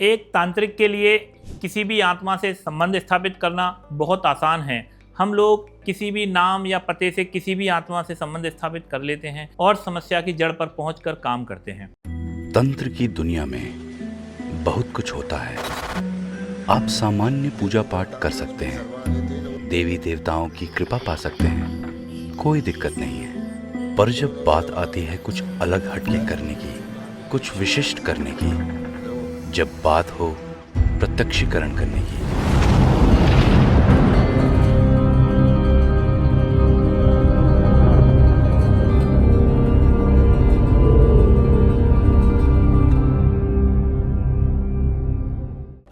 एक तांत्रिक के लिए किसी भी आत्मा से संबंध स्थापित करना बहुत आसान है। हम लोग किसी भी नाम या पते से किसी भी आत्मा से संबंध स्थापित कर लेते हैं और समस्या की जड़ पर पहुंचकर काम करते हैं। तंत्र की दुनिया में बहुत कुछ होता है। आप सामान्य पूजा पाठ कर सकते हैं, देवी देवताओं की कृपा पा सकते हैं, कोई दिक्कत नहीं है। पर जब बात आती है कुछ अलग हटके करने की, कुछ विशिष्ट करने की, जब बात हो प्रत्यक्षीकरण करने की,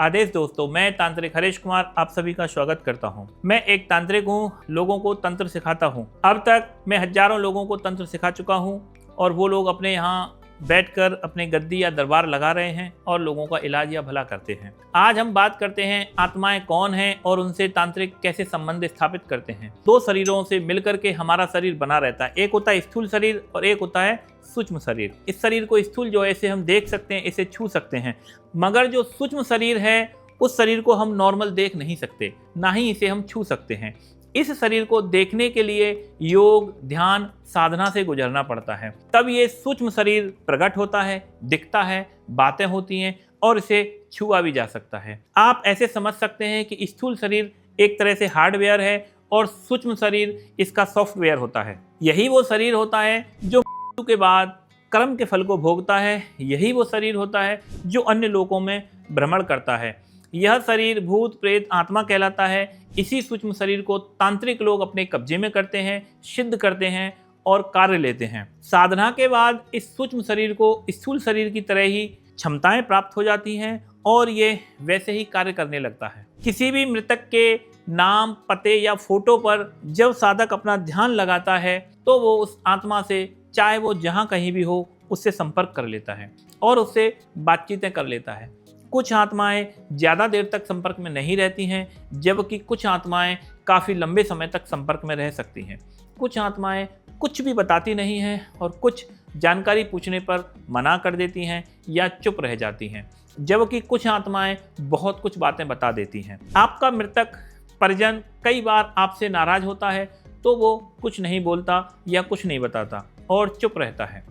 आदेश दोस्तों, मैं तांत्रिक हरीश कुमार आप सभी का स्वागत करता हूं। मैं एक तांत्रिक हूं, लोगों को तंत्र सिखाता हूं। अब तक मैं हजारों लोगों को तंत्र सिखा चुका हूं और वो लोग अपने यहाँ बैठकर अपने गद्दी या दरबार लगा रहे हैं और लोगों का इलाज या भला करते हैं। आज हम बात करते हैं आत्माएं कौन हैं और उनसे तांत्रिक कैसे संबंध स्थापित करते हैं। दो शरीरों से मिलकर के हमारा शरीर बना रहता है। एक होता है स्थूल शरीर और एक होता है सूक्ष्म शरीर। इस शरीर को स्थूल जो है इसे हम देख सकते हैं, इसे छू सकते हैं, मगर जो सूक्ष्म शरीर है उस शरीर को हम नॉर्मल देख नहीं सकते, ना ही इसे हम छू सकते हैं। इस शरीर को देखने के लिए योग, ध्यान, साधना से गुजरना पड़ता है। तब ये सूक्ष्म शरीर प्रकट होता है, दिखता है, बातें होती हैं और इसे छुआ भी जा सकता है। आप ऐसे समझ सकते हैं कि स्थूल शरीर एक तरह से हार्डवेयर है और सूक्ष्म शरीर इसका सॉफ्टवेयर होता है। यही वो शरीर होता है जो मृत्यु के बाद कर्म के फल को भोगता है। यही वो शरीर होता है जो अन्य लोकों में भ्रमण करता है। यह शरीर भूत प्रेत आत्मा कहलाता है। इसी सूक्ष्म शरीर को तांत्रिक लोग अपने कब्जे में करते हैं, सिद्ध करते हैं और कार्य लेते हैं। साधना के बाद इस सूक्ष्म शरीर को स्थूल शरीर की तरह ही क्षमताएं प्राप्त हो जाती हैं और ये वैसे ही कार्य करने लगता है। किसी भी मृतक के नाम, पते या फोटो पर जब साधक अपना ध्यान लगाता है तो वो उस आत्मा से, चाहे वो जहाँ कहीं भी हो, उससे संपर्क कर लेता है और उससे बातचीतें कर लेता है। कुछ आत्माएं ज़्यादा देर तक संपर्क में नहीं रहती हैं, जबकि कुछ आत्माएं काफ़ी लंबे समय तक संपर्क में रह सकती हैं। कुछ आत्माएं कुछ भी बताती नहीं हैं और कुछ जानकारी पूछने पर मना कर देती हैं या चुप रह जाती हैं, जबकि कुछ आत्माएं बहुत कुछ बातें बता देती हैं। आपका मृतक परिजन कई बार आपसे नाराज़ होता है तो वो कुछ नहीं बोलता या कुछ नहीं बताता और चुप रहता है।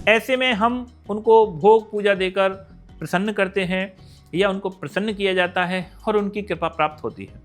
ऐसे में हम उनको भोग पूजा देकर प्रसन्न करते हैं या उनको प्रसन्न किया जाता है और उनकी कृपा प्राप्त होती है।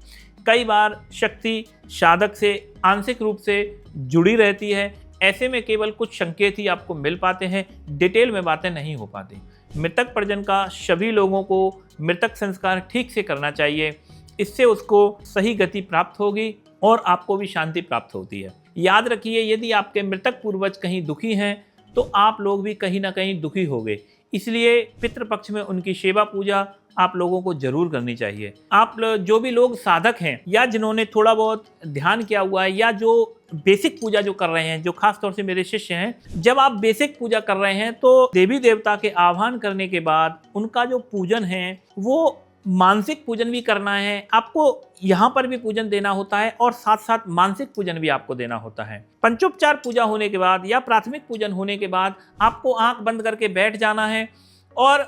कई बार शक्ति साधक से आंशिक रूप से जुड़ी रहती है। ऐसे में केवल कुछ संकेत ही आपको मिल पाते हैं, डिटेल में बातें नहीं हो पाती। मृतक परिजन का सभी लोगों को मृतक संस्कार ठीक से करना चाहिए। इससे उसको सही गति प्राप्त होगी और आपको भी शांति प्राप्त होती है। याद रखिए, यदि आपके मृतक पूर्वज कहीं दुखी हैं तो आप लोग भी कहीं ना कहीं दुखी होंगे। इसलिए पितृपक्ष में उनकी सेवा पूजा आप लोगों को जरूर करनी चाहिए। आप जो भी लोग साधक हैं या जिन्होंने थोड़ा बहुत ध्यान किया हुआ है या जो बेसिक पूजा जो कर रहे हैं, जो खास तौर से मेरे शिष्य हैं, जब आप बेसिक पूजा कर रहे हैं तो देवी देवता के आह्वान करने के बाद उनका जो पूजन है वो मानसिक पूजन भी करना है। आपको यहाँ पर भी पूजन देना होता है और साथ साथ मानसिक पूजन भी आपको देना होता है। पंचोपचार पूजा होने के बाद या प्राथमिक पूजन होने के बाद आपको आंख बंद करके बैठ जाना है और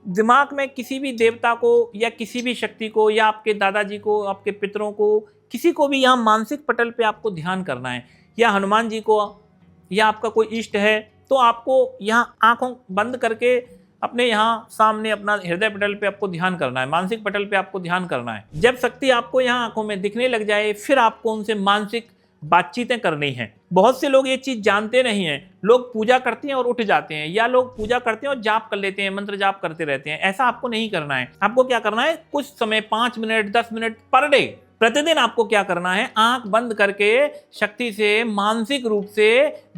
दिमाग में किसी भी देवता को या किसी भी शक्ति को या आपके दादाजी को, आपके पितरों को, किसी को भी यहाँ मानसिक पटल पे आपको ध्यान करना है, या हनुमान जी को, या आपका कोई इष्ट है तो आपको यहाँ आंखों बंद करके अपने यहाँ सामने अपना हृदय पटल पे आपको ध्यान करना है, मानसिक पटल पे आपको ध्यान करना है। जब शक्ति आपको यहाँ आंखों में दिखने लग जाए फिर आपको उनसे मानसिक बातचीतें करनी है। बहुत से लोग ये चीज जानते नहीं हैं। लोग पूजा करते हैं और उठ जाते हैं, या लोग पूजा करते हैं और जाप कर लेते हैं, मंत्र जाप करते रहते हैं। ऐसा आपको नहीं करना है। आपको क्या करना है, कुछ समय 5 मिनट 10 मिनट पर डे प्रतिदिन आपको क्या करना है, आंख बंद करके शक्ति से मानसिक रूप से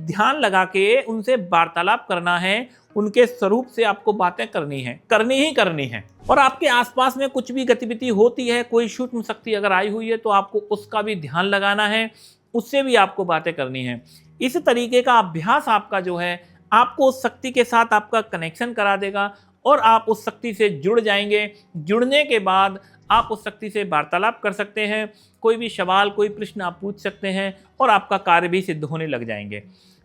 ध्यान लगा के उनसे वार्तालाप करना है। उनके स्वरूप से आपको बातें करनी है, करनी ही करनी है। और आपके आसपास में कुछ भी गतिविधि होती है, कोई सूक्ष्म शक्ति अगर आई हुई है तो आपको उसका भी ध्यान लगाना है, उससे भी आपको बातें करनी है। इस तरीके का अभ्यास आपका जो है आपको उस शक्ति के साथ आपका कनेक्शन करा देगा और आप उस शक्ति से जुड़ जाएंगे। जुड़ने के बाद आप उस शक्ति से वार्तालाप कर सकते हैं, कोई भी सवाल, कोई प्रश्न आप पूछ सकते हैं और आपका कार्य भी सिद्ध होने लग जाएंगे।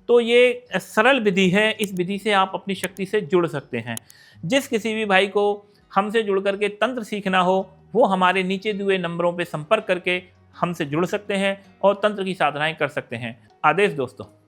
तो ये सरल विधि है, इस विधि से आप अपनी शक्ति से जुड़ सकते हैं। जिस किसी भी भाई को हमसे जुड़ करके तंत्र सीखना हो वो हमारे नीचे दिए हुए नंबरों पर संपर्क करके हमसे जुड़ सकते हैं और तंत्र की साधनाएं कर सकते हैं। आदेश दोस्तों।